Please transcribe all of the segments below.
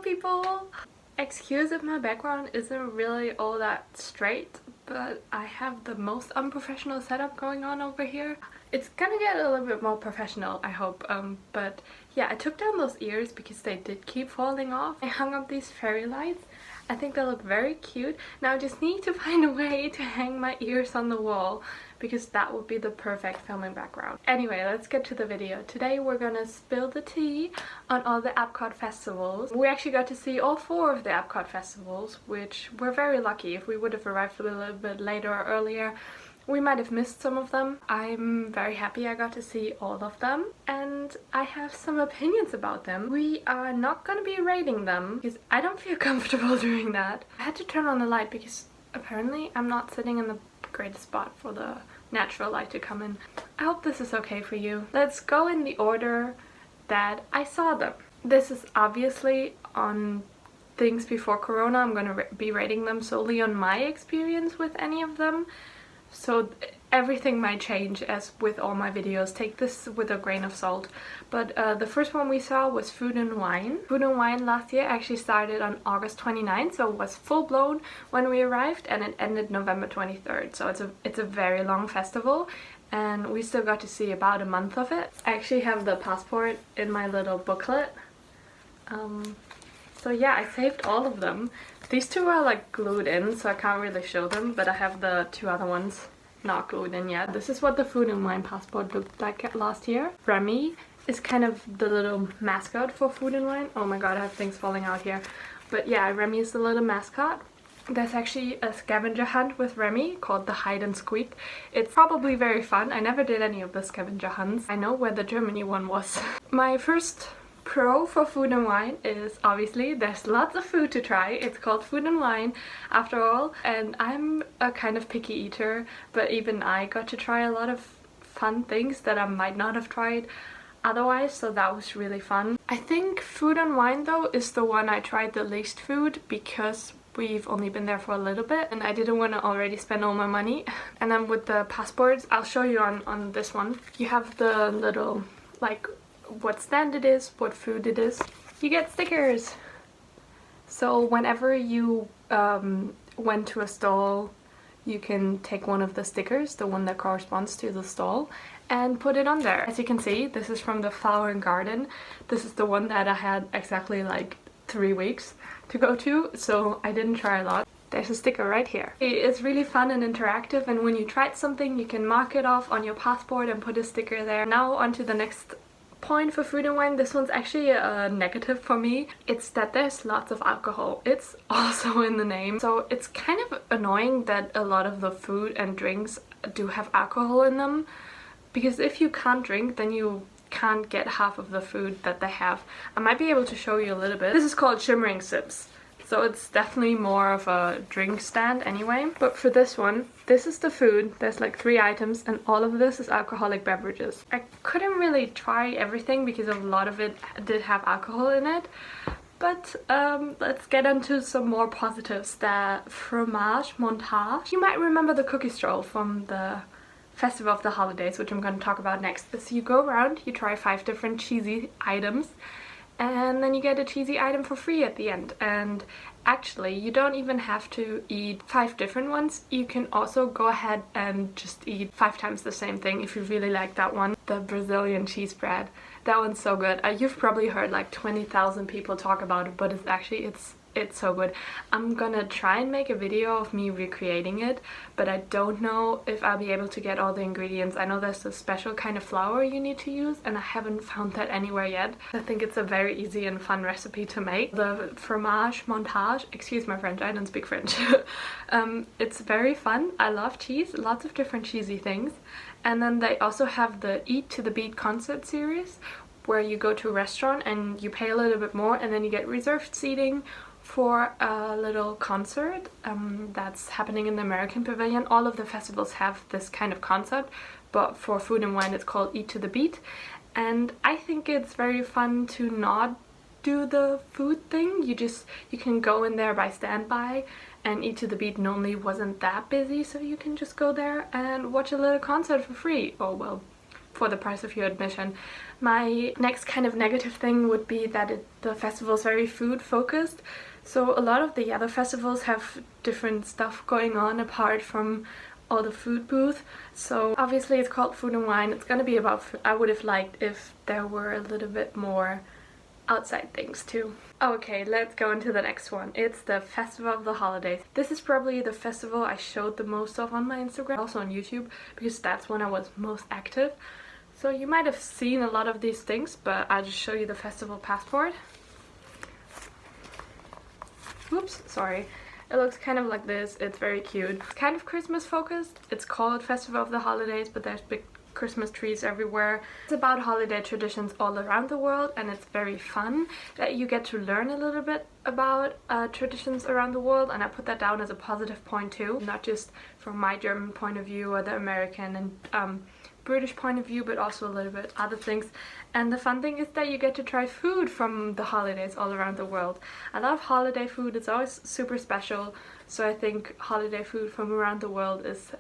people! Excuse if my background isn't really all that straight, but I have the most unprofessional setup going on over here. It's gonna get a little bit more professional, I hope, but yeah, I took down those ears because they did keep falling off. I hung up these fairy lights. I think they look very cute. Now I just need to find a way to hang my ears on the wall because that would be the perfect filming background. Anyway, let's get to the video. Today we're gonna spill the tea on all the Epcot Festivals. We actually got to see all 4 of the Epcot Festivals, which we're very lucky. If we would have arrived a little bit later or earlier, we might have missed some of them. I'm very happy I got to see all of them, and I have some opinions about them. We are not gonna be rating them because I don't feel comfortable doing that. I had to turn on the light because apparently I'm not sitting in the greatest spot for the natural light to come in. I hope this is okay for you. Let's go in the order that I saw them. This is obviously on things before Corona. I'm gonna be rating them solely on my experience with any of them. So everything might change, as with all my videos. Take this with a grain of salt. But the first one we saw was Food and Wine. Food and Wine last year actually started on August 29th, so it was full blown when we arrived, and it ended November 23rd. So it's a very long festival, and we still got to see about a month of it. I actually have the passport in my little booklet. So yeah, I saved all of them. These 2 are like glued in, so I can't really show them, but I have the 2 other ones not glued in yet. This is what the Food and Wine passport looked like last year. Remy is kind of the little mascot for Food and Wine. Oh my god, I have things falling out here. But yeah, Remy is the little mascot. There's actually a scavenger hunt with Remy called the Hide and Squeak. It's probably very fun. I never did any of the scavenger hunts. I know where the Germany one was. My first pro for Food and Wine is obviously there's lots of food to try. It's called Food and Wine after all, and I'm a kind of picky eater, but even I got to try a lot of fun things that I might not have tried otherwise, so that was really fun. I think Food and Wine though is the one I tried the least food because we've only been there for a little bit and I didn't want to already spend all my money. And then with the passports, I'll show you on this one. You have the little like what stand it is, what food it is. You get stickers. So whenever you went to a stall, you can take one of the stickers, the one that corresponds to the stall, and put it on there. As you can see, this is from the Flower and Garden. This is the one that I had exactly like 3 weeks to go to, so I didn't try a lot. There's a sticker right here. It's really fun and interactive, and when you tried something, you can mark it off on your passport and put a sticker there. Now on to the next point for Food and Wine. This one's actually a negative for me. It's that there's lots of alcohol. It's also in the name. So it's kind of annoying that a lot of the food and drinks do have alcohol in them, because if you can't drink, then you can't get half of the food that they have. I might be able to show you a little bit. This is called Shimmering Sips. So it's definitely more of a drink stand anyway. But for this one, this is the food. There's like 3 items and all of this is alcoholic beverages. I couldn't really try everything because a lot of it did have alcohol in it. But let's get into some more positives. The fromage montage. You might remember the cookie stroll from the Festival of the Holidays, which I'm going to talk about next. So you go around, you try 5 different cheesy items, and then you get a cheesy item for free at the end. And actually, you don't even have to eat 5 different ones. You can also go ahead and just eat 5 times the same thing if you really like that one. The Brazilian cheese bread. That one's so good. You've probably heard like 20,000 people talk about it, but it's so good. I'm gonna try and make a video of me recreating it, but I don't know if I'll be able to get all the ingredients. I know there's a special kind of flour you need to use, and I haven't found that anywhere yet. I think it's a very easy and fun recipe to make. The fromage montage, excuse my French, I don't speak French. It's very fun. I love cheese, lots of different cheesy things. And then they also have the Eat to the Beat concert series, where you go to a restaurant and you pay a little bit more and then you get reserved seating for a little concert that's happening in the American Pavilion. All of the festivals have this kind of concept, but for Food and Wine it's called Eat to the Beat. And I think it's very fun to not do the food thing. You can go in there by standby, and Eat to the Beat normally wasn't that busy, so you can just go there and watch a little concert for free. Oh well, for the price of your admission. My next kind of negative thing would be that the festival is very food focused. So a lot of the other festivals have different stuff going on apart from all the food booth. So obviously it's called Food and Wine. It's gonna be about food. I would have liked if there were a little bit more outside things too. Okay, let's go into the next one. It's the Festival of the Holidays. This is probably the festival I showed the most of on my Instagram, also on YouTube, because that's when I was most active. So you might have seen a lot of these things, but I'll just show you the festival passport. Oops, sorry. It looks kind of like this. It's very cute. It's kind of Christmas focused. It's called Festival of the Holidays, but there's big Christmas trees everywhere. It's about holiday traditions all around the world, and it's very fun that you get to learn a little bit about traditions around the world, and I put that down as a positive point too, not just from my German point of view or the American and British point of view, but also a little bit other things. And the fun thing is that you get to try food from the holidays all around the world. I love holiday food. It's always super special, so I think holiday food from around the world is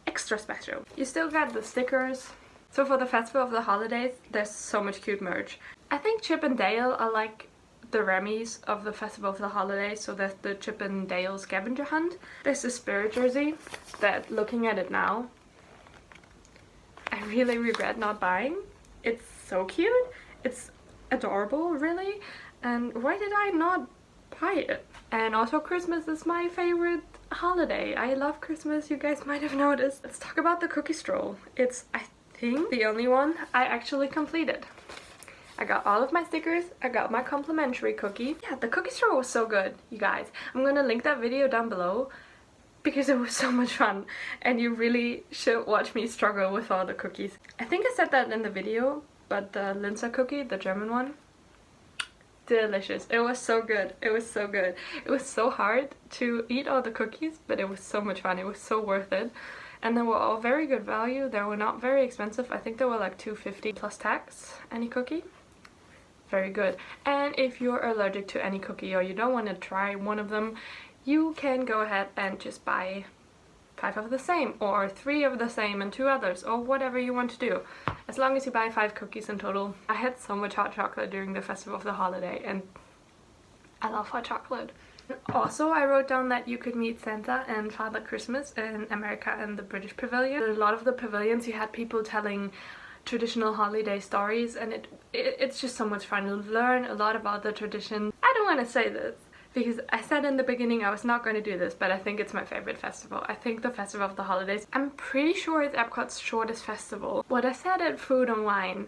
extra special. You still got the stickers. So for the Festival of the Holidays, there's so much cute merch. I think Chip and Dale are like the Remy's of the Festival of the Holidays. So there's the Chip and Dale scavenger hunt. There's the Spirit jersey that, looking at it now, I really regret not buying. It's so cute. It's adorable, really. And why did I not buy it? And also Christmas is my favorite holiday. I love Christmas, you guys might have noticed. Let's talk about the cookie stroll. It's, I think, the only one I actually completed. I got all of my stickers, I got my complimentary cookie. Yeah, the cookie stroll was so good, you guys. I'm gonna link that video down below because it was so much fun, and you really should watch me struggle with all the cookies. I think I said that in the video, but the Linzer cookie, the German one, delicious. It was so good. It was so good. It was so hard to eat all the cookies, but it was so much fun. It was so worth it. And they were all very good value. They were not very expensive. I think they were like $2.50 plus tax, any cookie. Very good. And if you're allergic to any cookie or you don't want to try one of them, you can go ahead and just buy 5 of the same, or 3 of the same and 2 others, or whatever you want to do, as long as you buy 5 cookies in total. I had so much hot chocolate during the Festival of the Holiday, and I love hot chocolate. Also, I wrote down that you could meet Santa and Father Christmas in America and the British Pavilion. In a lot of the pavilions you had people telling traditional holiday stories, and it's just so much fun. You'll learn a lot about the tradition. I don't want to say this because I said in the beginning I was not going to do this, but I think it's my favorite festival. I think the Festival of the Holidays, I'm pretty sure it's Epcot's shortest festival. What I said at Food and Wine,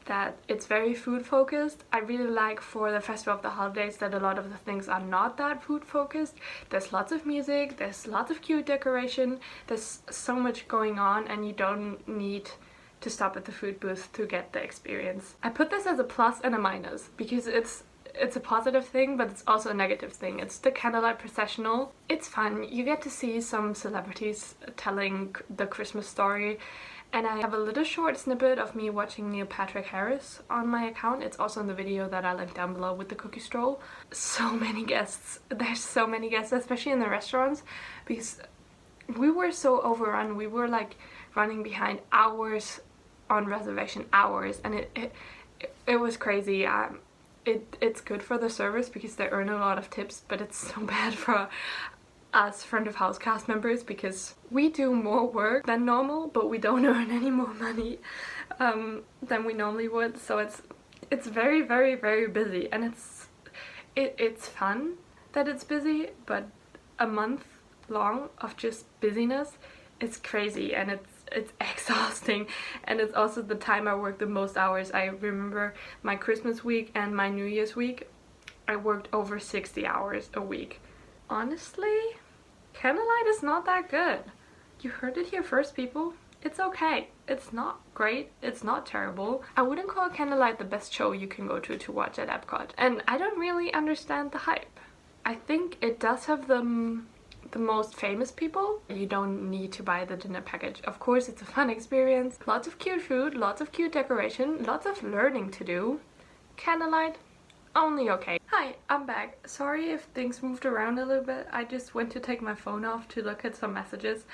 that it's very food focused, I really like for the Festival of the Holidays that a lot of the things are not that food focused. There's lots of music, there's lots of cute decoration, there's so much going on, and you don't need to stop at the food booth to get the experience. I put this as a plus and a minus because it's a positive thing, but it's also a negative thing. It's the candlelight processional. It's fun. You get to see some celebrities telling the Christmas story, and I have a little short snippet of me watching Neil Patrick Harris on my account. It's also in the video that I linked down below with the cookie stroll. So many guests. There's so many guests, especially in the restaurants, because we were so overrun. We were like running behind hours on reservation hours, and it was crazy. It's good for the service because they earn a lot of tips, but it's so bad for us front of house cast members because we do more work than normal, but we don't earn any more money than we normally would. So it's very, very, very busy, and it's fun that it's busy, but a month long of just busyness is crazy, and it's exhausting, and it's also the time I work the most hours. I remember my Christmas week and my New Year's week, I worked over 60 hours a week. Honestly, candlelight is not that good. You heard it here first, people. It's okay. It's not great. It's not terrible. I wouldn't call candlelight the best show you can go to watch at Epcot, and I don't really understand the hype. I think it does have the most famous people. You don't need to buy the dinner package. Of course, it's a fun experience. Lots of cute food, lots of cute decoration, lots of learning to do. Candlelight, only okay. Hi, I'm back. Sorry if things moved around a little bit. I just went to take my phone off to look at some messages,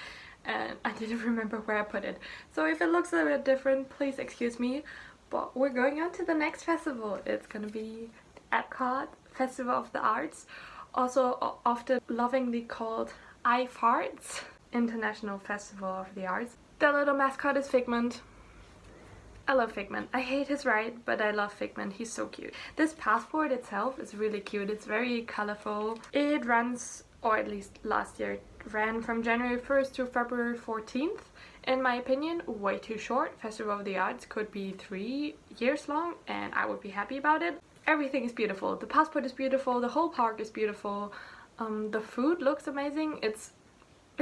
and I didn't remember where I put it. So if it looks a bit different, please excuse me. But we're going on to the next festival. It's gonna be Epcot Festival of the Arts, also often lovingly called IFARTS, International Festival of the Arts. The little mascot is Figment. I love Figment. I hate his ride, but I love Figment. He's so cute. This passport itself is really cute. It's very colorful. It runs, or at least last year, it ran from January 1st to February 14th. In my opinion, way too short. Festival of the Arts could be 3 years long and I would be happy about it. Everything is beautiful. The passport is beautiful. The whole park is beautiful. The food looks amazing. It's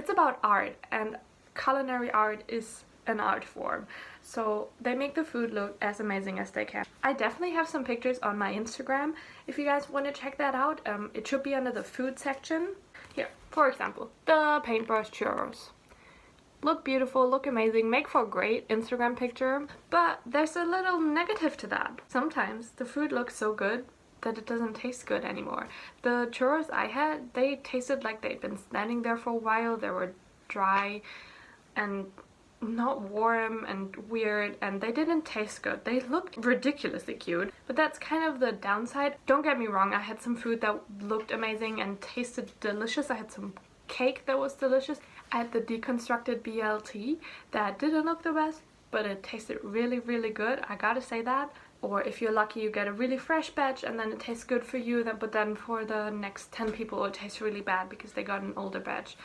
about art, and culinary art is an art form. So they make the food look as amazing as they can. I definitely have some pictures on my Instagram if you guys want to check that out. It should be under the food section. Here, for example, the paintbrush churros. Look beautiful, look amazing, make for a great Instagram picture, but there's a little negative to that. Sometimes the food looks so good that it doesn't taste good anymore. The churros I had, they tasted like they'd been standing there for a while. They were dry and not warm and weird, and they didn't taste good. They looked ridiculously cute, but that's kind of the downside. Don't get me wrong, I had some food that looked amazing and tasted delicious. I had some cake that was delicious. I had the deconstructed BLT that didn't look the best, but it tasted really, really good. I gotta say that. Or if you're lucky, you get a really fresh batch and then it tastes good for you, but then for the next 10 people it tastes really bad because they got an older batch.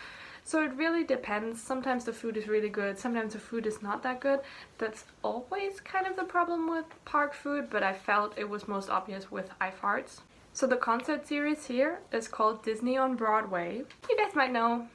So it really depends. Sometimes the food is really good, sometimes the food is not that good. That's always kind of the problem with park food, but I felt it was most obvious with iFarts. So the concert series here is called Disney on Broadway. You guys might know,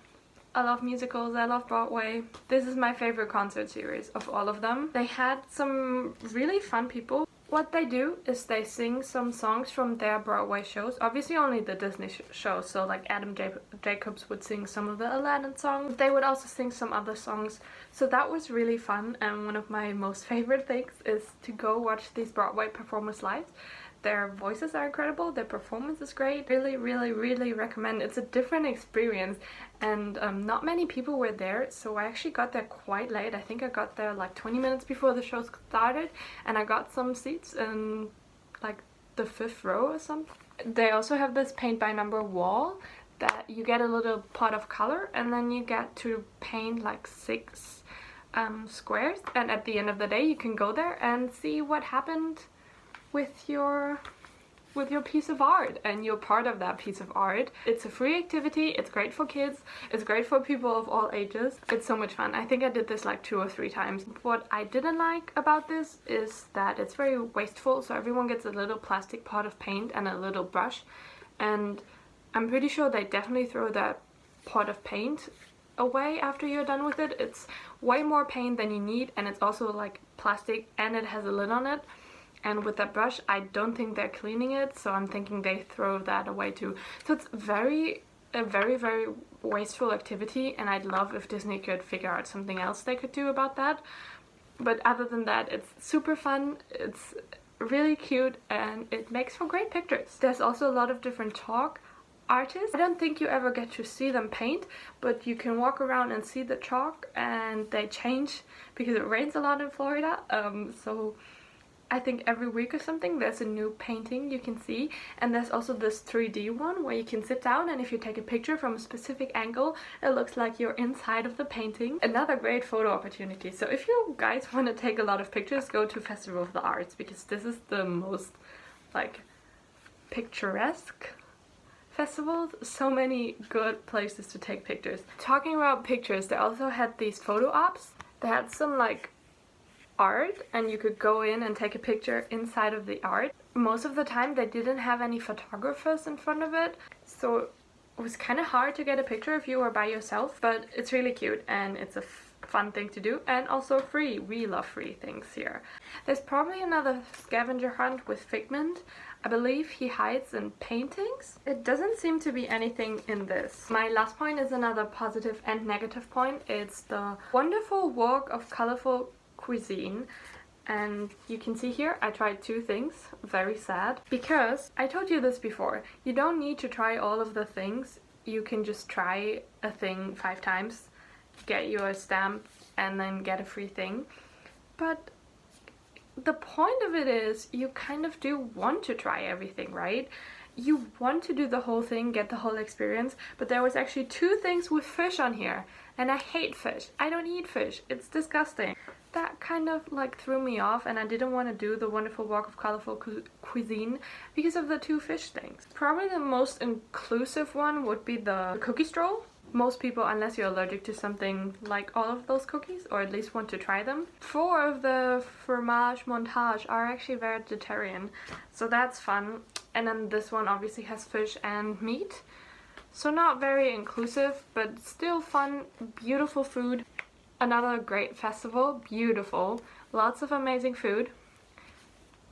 I love musicals, I love Broadway. This is my favorite concert series of all of them. They had some really fun people. What they do is they sing some songs from their Broadway shows. Obviously only the Disney shows, so like Adam Jacobs would sing some of the Aladdin songs. They would also sing some other songs. So that was really fun, and one of my most favorite things is to go watch these Broadway performers live. Their voices are incredible, their performance is great. Really, really, really recommend. It's a different experience, and not many people were there, so I actually got there quite late. I think I got there like 20 minutes before the show started, and I got some seats in like the 5th row or something. They also have this paint by number wall that you get a little pot of color, and then you get to paint like 6 squares, and at the end of the day you can go there and see what happened with your piece of art, and you're part of that piece of art. It's a free activity, it's great for kids, it's great for people of all ages. It's so much fun. I think I did this like 2 or 3 times. What I didn't like about this is that it's very wasteful, so everyone gets a little plastic pot of paint and a little brush, and I'm pretty sure they definitely throw that pot of paint away after you're done with it. It's way more paint than you need, and it's also like plastic and it has a lid on it. And with that brush, I don't think they're cleaning it, so I'm thinking they throw that away too. So it's a very, very wasteful activity, and I'd love if Disney could figure out something else they could do about that. But other than that, it's super fun, it's really cute, and it makes for great pictures. There's also a lot of different chalk artists. I don't think you ever get to see them paint, but you can walk around and see the chalk, and they change because it rains a lot in Florida. So I think every week or something there's a new painting you can see, and there's also this 3D one where you can sit down, and if you take a picture from a specific angle it looks like you're inside of the painting. Another great photo opportunity. So if you guys want to take a lot of pictures, go to Festival of the Arts, because this is the most like picturesque festival. So many good places to take pictures. Talking about pictures, they also had these photo ops. They had some like art, and you could go in and take a picture inside of the art. Most of the time they didn't have any photographers in front of it, so it was kind of hard to get a picture if you were by yourself, but it's really cute and it's a fun thing to do, and also free. We love free things here. There's probably another scavenger hunt with Figment. I believe he hides in paintings. It doesn't seem to be anything in this. My last point is another positive and negative point. It's the wonderful walk of colorful cuisine, and you can see here I tried 2 things. Very sad, because I told you this before, you don't need to try all of the things. You can just try a thing 5 times get you a stamp and then get a free thing. But the point of it is you kind of do want to try everything, right? You want to do the whole thing, get the whole experience, but there was actually 2 things with fish on here, and I hate fish. I don't eat fish. It's disgusting. That kind of like threw me off, and I didn't want to do the wonderful walk of colorful cuisine because of the 2 fish things. Probably the most inclusive one would be the cookie stroll. Most people, unless you're allergic to something, like all of those cookies, or at least want to try them. 4 of the fromage montage are actually vegetarian, so that's fun. And then this one obviously has fish and meat, so not very inclusive, but still fun, beautiful food. Another great festival, beautiful, lots of amazing food,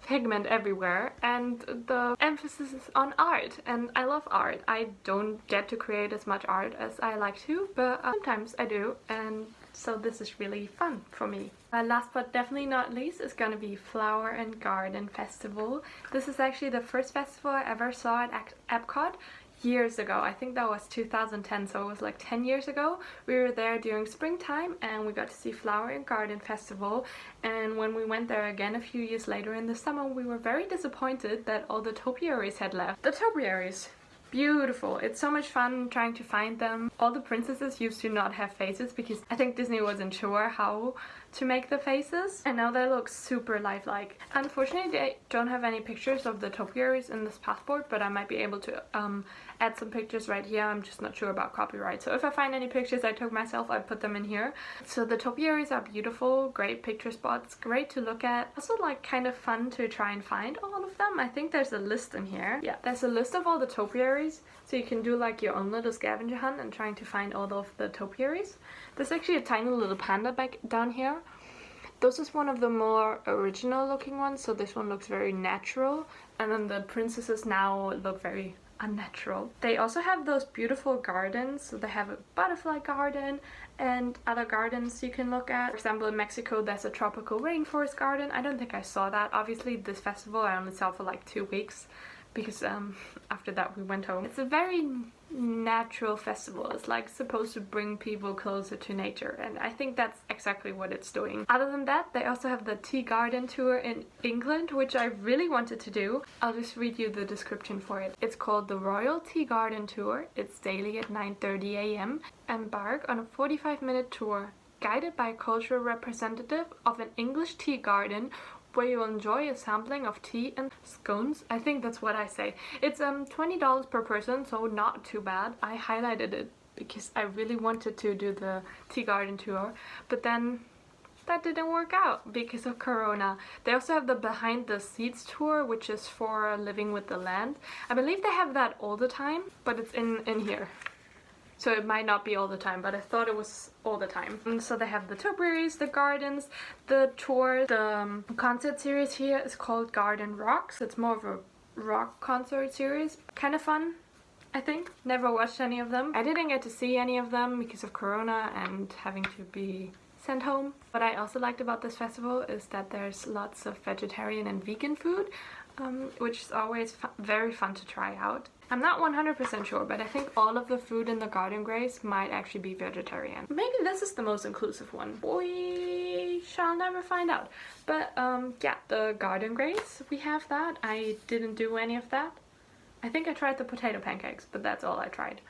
pigment everywhere, and the emphasis is on art, and I love art. I don't get to create as much art as I like to, but sometimes I do, and so this is really fun for me. Last but definitely not least is gonna be Flower and Garden Festival. This is actually the first festival I ever saw at Epcot. Years ago. I think that was 2010, so it was like 10 years ago. We were there during springtime and we got to see Flower and Garden Festival, and when we went there again a few years later in the summer, we were very disappointed that all the topiaries had left. The topiaries, beautiful. It's so much fun trying to find them. All the princesses used to not have faces because I think Disney wasn't sure how to make the faces, and now they look super lifelike. Unfortunately, they don't have any pictures of the topiaries in this passport, but I might be able to add some pictures right here. I'm just not sure about copyright, so if I find any pictures I took myself, I'll put them in here. So the topiaries are beautiful, great picture spots, great to look at. Also like kind of fun to try and find all of them. I think there's a list in here. Yeah, there's a list of all the topiaries, so you can do like your own little scavenger hunt and trying to find all of the topiaries. There's actually a tiny little panda back down here. This is one of the more original looking ones, so this one looks very natural, and then the princesses now look very unnatural. They also have those beautiful gardens, so they have a butterfly garden and other gardens you can look at. For example, in Mexico there's a tropical rainforest garden. I don't think I saw that. Obviously this festival I only saw for like 2 weeks because after that we went home. It's a very natural festival. It's like supposed to bring people closer to nature, and I think that's exactly what it's doing. Other than that, they also have the tea garden tour in England, which I really wanted to do. I'll just read you the description for it. It's called the Royal Tea Garden Tour. It's daily at 9:30 a.m. Embark on a 45-minute tour guided by a cultural representative of an English tea garden where you'll enjoy a sampling of tea and scones. I think that's what I say. It's $20 per person, so not too bad. I highlighted it because I really wanted to do the tea garden tour, but then that didn't work out because of Corona. They also have the Behind the Seats tour, which is for living with the land. I believe they have that all the time, but it's in here. So it might not be all the time, but I thought it was all the time. And so they have the topiaries, the gardens, the tour. The concert series here is called Garden Rocks. It's more of a rock concert series. Kind of fun, I think. Never watched any of them. I didn't get to see any of them because of Corona and having to be sent home. What I also liked about this festival is that there's lots of vegetarian and vegan food, which is always very fun to try out. I'm not 100% sure, but I think all of the food in the Garden Grace might actually be vegetarian. Maybe this is the most inclusive one. We shall never find out. But yeah, the Garden Grace, we have that. I didn't do any of that. I think I tried the potato pancakes, but that's all I tried.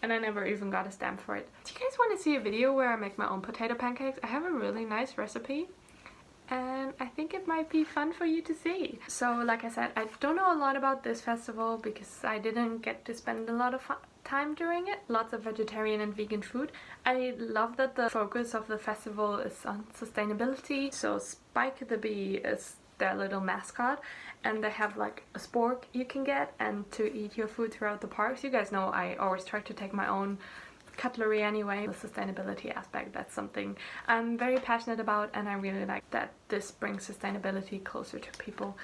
And I never even got a stamp for it. Do you guys want to see a video where I make my own potato pancakes? I have a really nice recipe, and I think it might be fun for you to see. So like I said, I don't know a lot about this festival because I didn't get to spend a lot of time during it. Lots of vegetarian and vegan food. I love that the focus of the festival is on sustainability. So Spike the Bee is their little mascot, and they have like a spork you can get and to eat your food throughout the parks. You guys know I always try to take my own cutlery anyway. The sustainability aspect, that's something I'm very passionate about, and I really like that this brings sustainability closer to people.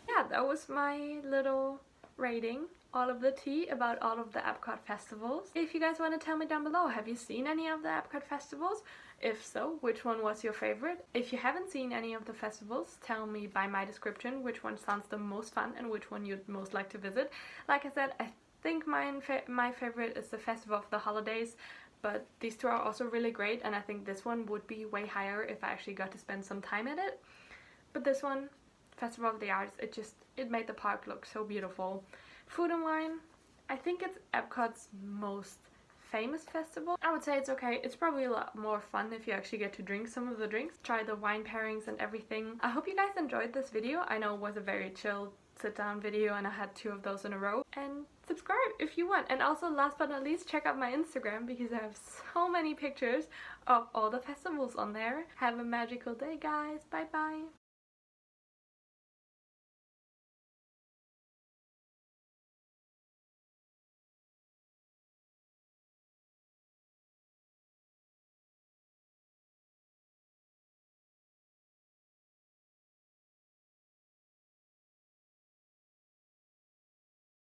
Yeah, that was my little rating all of the tea about all of the Epcot festivals. If you guys want to tell me down below, have you seen any of the Epcot festivals? If so, which one was your favorite? If you haven't seen any of the festivals, tell me by my description which one sounds the most fun and which one you'd most like to visit. Like I said, I think my favorite is the Festival of the Holidays, but these two are also really great, and I think this one would be way higher if I actually got to spend some time at it. But this one, Festival of the Arts, it made the park look so beautiful. Food and Wine, I think it's Epcot's most famous festival. I would say it's okay. It's probably a lot more fun if you actually get to drink some of the drinks, try the wine pairings and everything. I hope you guys enjoyed this video. I know it was a very chill sit down video and I had 2 of those in a row. And subscribe if you want. And also, last but not least, check out my Instagram because I have so many pictures of all the festivals on there. Have a magical day, guys. Bye bye.